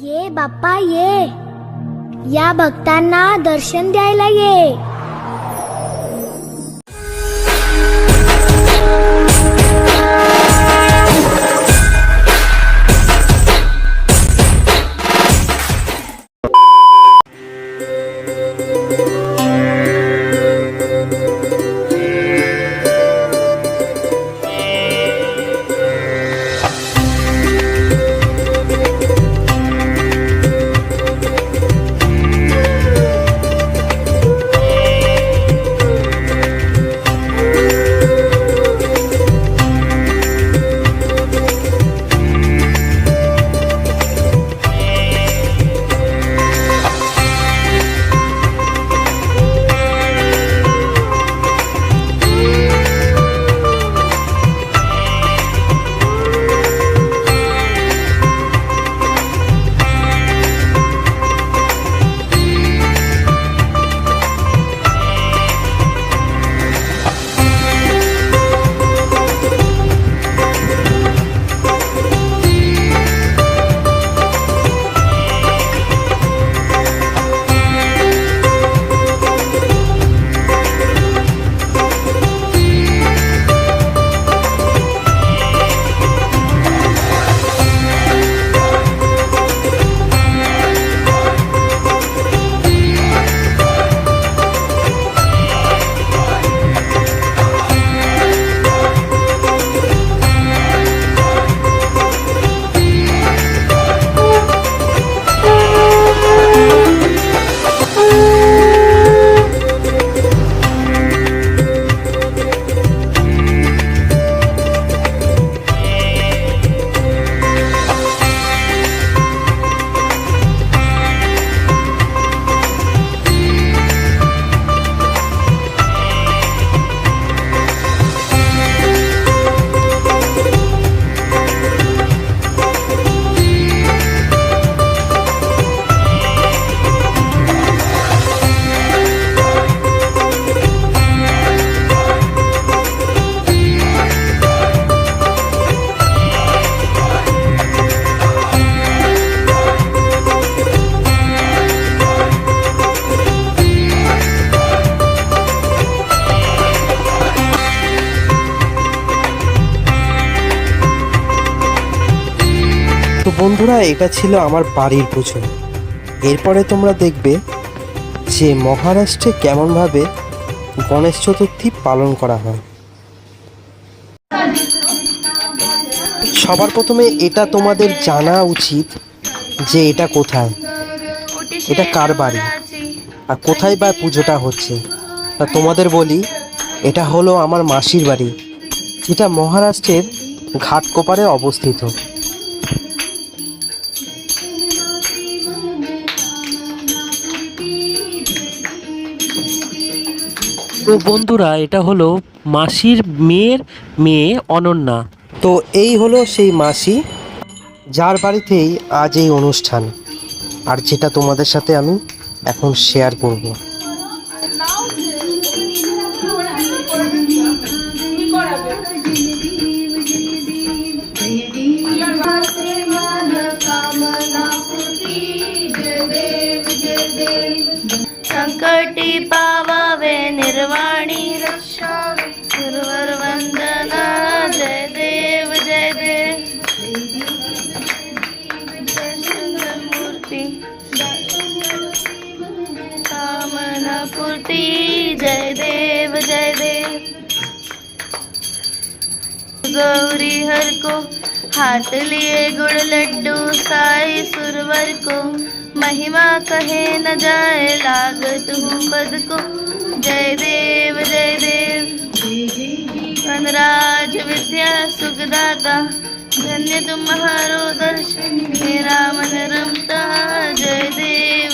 ये बाप्पा ये, या भक्तांना दर्शन द्यायला ये। তো বন্ধুরা, এটা ছিল আমার বাড়ির পুজো। এরপরে তোমরা দেখবে যে মহারাষ্ট্রে কেমনভাবে গণেশ চতুর্থী পালন করা হয়। সবার প্রথমে এটা তোমাদের জানা উচিত যে এটা কোথায়, এটা কার বাড়ি আর কোথায় বা পুজোটা হচ্ছে। তা তোমাদের বলি, এটা হলো আমার মাসির বাড়ি, যেটা মহারাষ্ট্রের ঘাটকোপারে অবস্থিত। তো বন্ধুরা, এটা হলো মাসির মেয়ের মেয়ে অনন্যা। তো এই হলো সেই মাসি, যার বাড়িতেই আজ এই অনুষ্ঠান, আর যেটা তোমাদের সাথে আমি এখন শেয়ার করব। संकटी पावावे निर्वाणी रक्षावे गुरुवर वंदना जय देव सुंदर मूर्ति कामना पूर्ति जय देव गौरी हर को हाथ लिए गुड़ लड्डू साई सुरवर को महिमा कहे न जाए लागत हूँ पद को जय देव वनराज विद्या सुखदाता धन्य तुम्हारो दर्शन मेरा मन रमता जय देव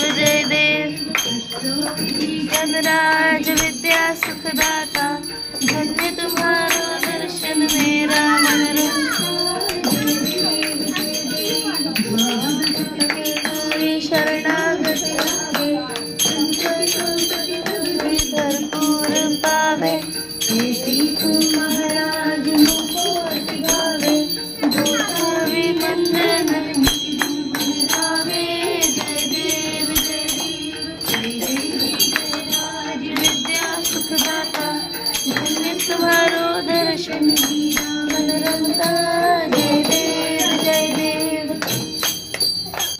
वनराज विद्या सुखदाता धन्य तुम्हारो दर्शन मेरा मन रमता शरणागति भरपूर पावे महाराज मुकोट गावे गोसावी वंदन गावे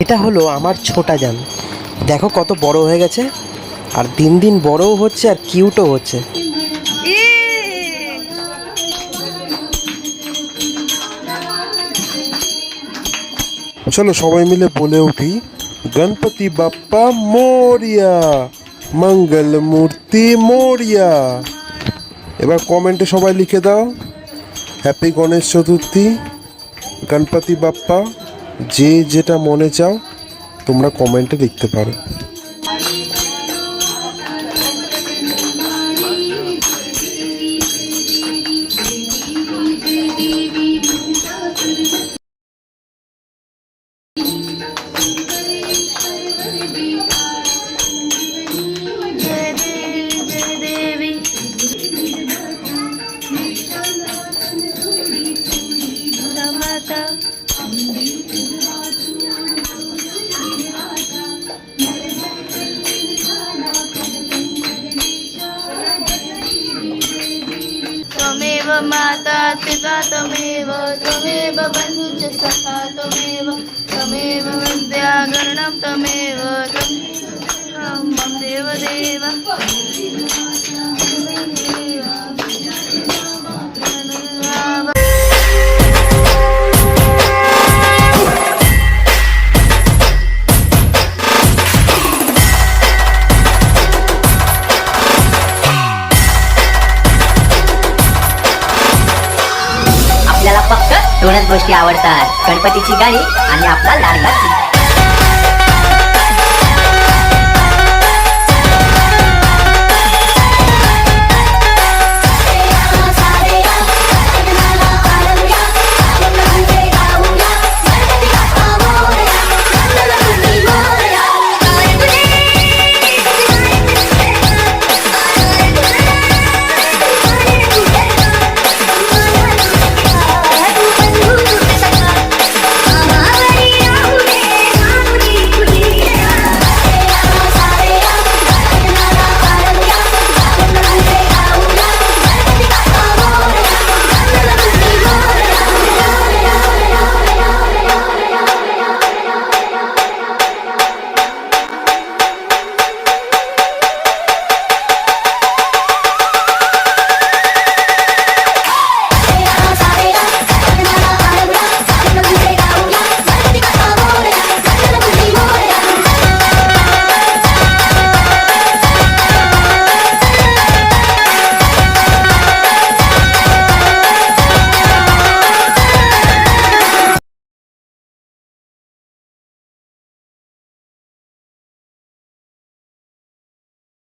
এটা হলো আমার ছোটা জান। দেখো কত বড় হয়ে গেছে, আর দিন দিন বড়ও হচ্ছে আর কিউটও হচ্ছে। চলো সবাই মিলে বলে উঠি, গণপতি বাপ্পা মোরিয়া, মঙ্গল মূর্তি মোরিয়া। এবার কমেন্টে সবাই লিখে দাও, হ্যাপি গণেশ চতুর্থী, গণপতি বাপ্পা। যে যেটা মনে চাও তোমরা কমেন্টে লিখতে পারো। जय देवी जय देवी। माता त्वमेव माता पिता त्वमेव त्वमेव बन्धुश्च सखा त्वमेव त्वमेव विद्या गणनं त्वमेव मम देवदेव। आपल्याला फक्त दोनच गोष्टी आवडतात, गणपतीची गाणी आणि आपला लाडका चिमटा.